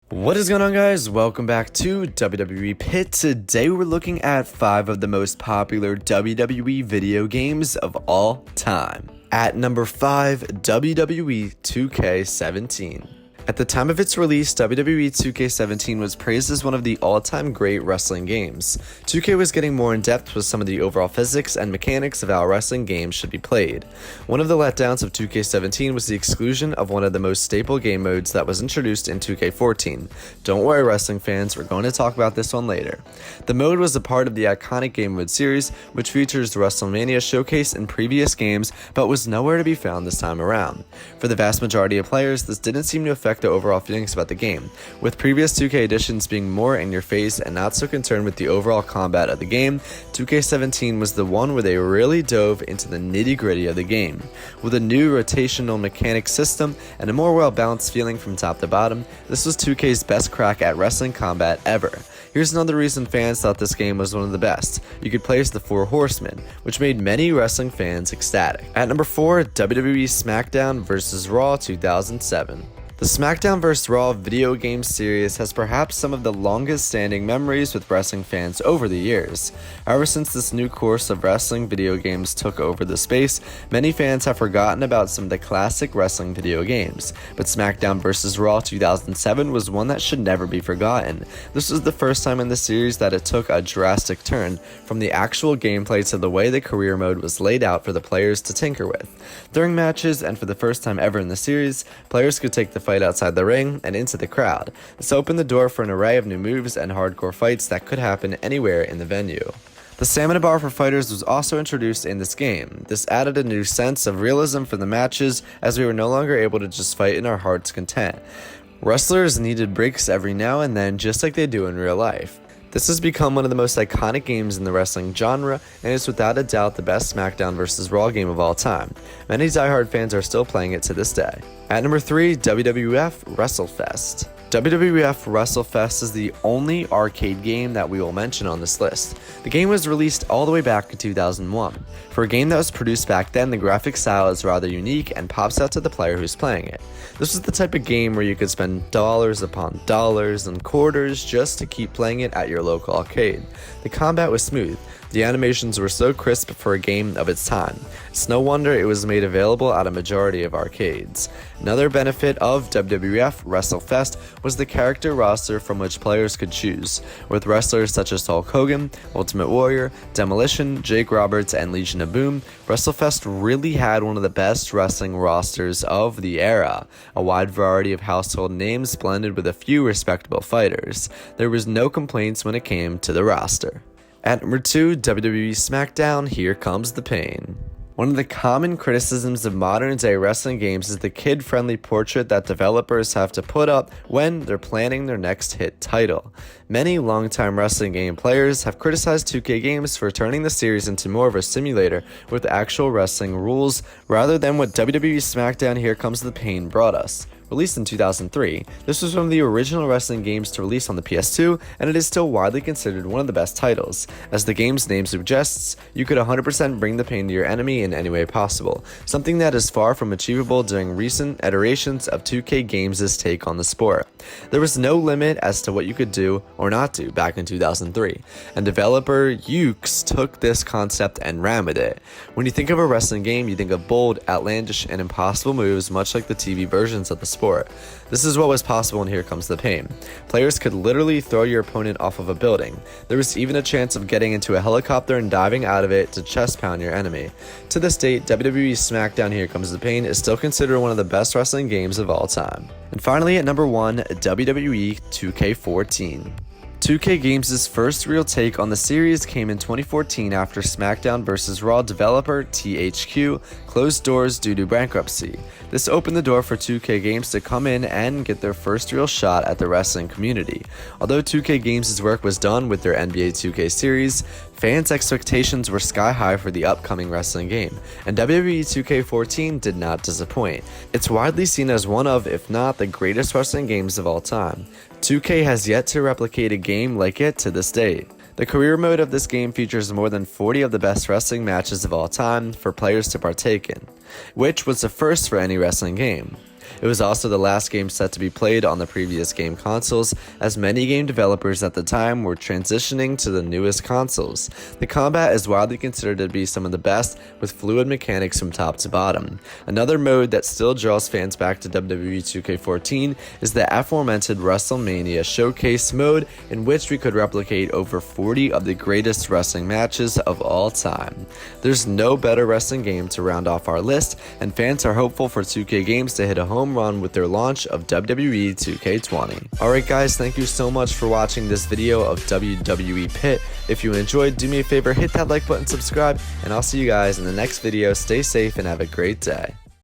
What is going on, guys? Welcome back to WWE Pit. Today we're looking at 5 of the most popular WWE video games of all time. At number 5, WWE 2K17. At the time of its release, WWE 2K17 was praised as one of the all-time great wrestling games. 2K was getting more in-depth with some of the overall physics and mechanics of how wrestling games should be played. One of the letdowns of 2K17 was the exclusion of one of the most staple game modes that was introduced in 2K14. Don't worry, wrestling fans, we're going to talk about this one later. The mode was a part of the iconic game mode series, which features the WrestleMania showcased in previous games, but was nowhere to be found this time around. For the vast majority of players, this didn't seem to affect the overall feelings about the game, with previous 2K editions being more in your face and not so concerned with the overall combat of the game. 2K17 was the one where they really dove into the nitty-gritty of the game. With a new rotational mechanic system and a more well-balanced feeling from top to bottom, this was 2K's best crack at wrestling combat ever. Here's another reason fans thought this game was one of the best. You could play as the Four Horsemen, which made many wrestling fans ecstatic. At number 4, WWE SmackDown vs. Raw 2007. The SmackDown vs. Raw video game series has perhaps some of the longest standing memories with wrestling fans over the years. Ever since this new course of wrestling video games took over the space, many fans have forgotten about some of the classic wrestling video games, but SmackDown vs. Raw 2007 was one that should never be forgotten. This was the first time in the series that it took a drastic turn, from the actual gameplay to the way the career mode was laid out for the players to tinker with. During matches, and for the first time ever in the series, players could take the fight outside the ring and into the crowd. This opened the door for an array of new moves and hardcore fights that could happen anywhere in the venue. The stamina bar for fighters was also introduced in this game. This added a new sense of realism for the matches, as we were no longer able to just fight in our heart's content. Wrestlers needed breaks every now and then, just like they do in real life. This has become one of the most iconic games in the wrestling genre, and is without a doubt the best SmackDown vs. Raw game of all time. Many diehard fans are still playing it to this day. At number 3, WWF WrestleFest. WWF WrestleFest is the only arcade game that we will mention on this list. The game was released all the way back in 2001. For a game that was produced back then, the graphic style is rather unique and pops out to the player who's playing it. This was the type of game where you could spend dollars upon dollars and quarters just to keep playing it at your local arcade. The combat was smooth. The animations were so crisp for a game of its time. It's no wonder it was made available at a majority of arcades. Another benefit of WWF WrestleFest was the character roster from which players could choose, with wrestlers such as Hulk Hogan, Ultimate Warrior, Demolition, Jake Roberts, and Legion of Boom. WrestleFest really had one of the best wrestling rosters of the era, a wide variety of household names blended with a few respectable fighters. There was no complaints when it came to the roster. At number 2, WWE SmackDown, Here Comes the Pain. One of the common criticisms of modern-day wrestling games is the kid-friendly portrait that developers have to put up when they're planning their next hit title. Many longtime wrestling game players have criticized 2K games for turning the series into more of a simulator with actual wrestling rules, rather than what WWE SmackDown Here Comes the Pain brought us. Released in 2003, this was one of the original wrestling games to release on the PS2, and it is still widely considered one of the best titles. As the game's name suggests, you could 100% bring the pain to your enemy in any way possible, something that is far from achievable during recent iterations of 2K Games' take on the sport. There was no limit as to what you could do or not do back in 2003, and developer Ukes took this concept and ran with it. When you think of a wrestling game, you think of bold, outlandish, and impossible moves, much like the TV versions of the sport. This is what was possible in Here Comes the Pain. Players could literally throw your opponent off of a building. There was even a chance of getting into a helicopter and diving out of it to chest pound your enemy. To this date, WWE SmackDown Here Comes the Pain is still considered one of the best wrestling games of all time. And finally, at number 1, WWE 2K14. 2K Games' first real take on the series came in 2014 after SmackDown vs. Raw developer THQ closed doors due to bankruptcy. This opened the door for 2K Games to come in and get their first real shot at the wrestling community. Although 2K Games' work was done with their NBA 2K series, fans' expectations were sky high for the upcoming wrestling game, and WWE 2K14 did not disappoint. It's widely seen as one of, if not the greatest wrestling games of all time. 2K has yet to replicate a game like it to this date. The career mode of this game features more than 40 of the best wrestling matches of all time for players to partake in, which was the first for any wrestling game. It was also the last game set to be played on the previous game consoles, as many game developers at the time were transitioning to the newest consoles. The combat is widely considered to be some of the best, with fluid mechanics from top to bottom. Another mode that still draws fans back to WWE 2K14 is the aforementioned WrestleMania Showcase mode, in which we could replicate over 40 of the greatest wrestling matches of all time. There's no better wrestling game to round off our list, and fans are hopeful for 2K Games to hit a home run with their launch of WWE 2K20. Alright guys, thank you so much for watching this video of WWE Pit. If you enjoyed, do me a favor, hit that like button, subscribe, and I'll see you guys in the next video. Stay safe and have a great day.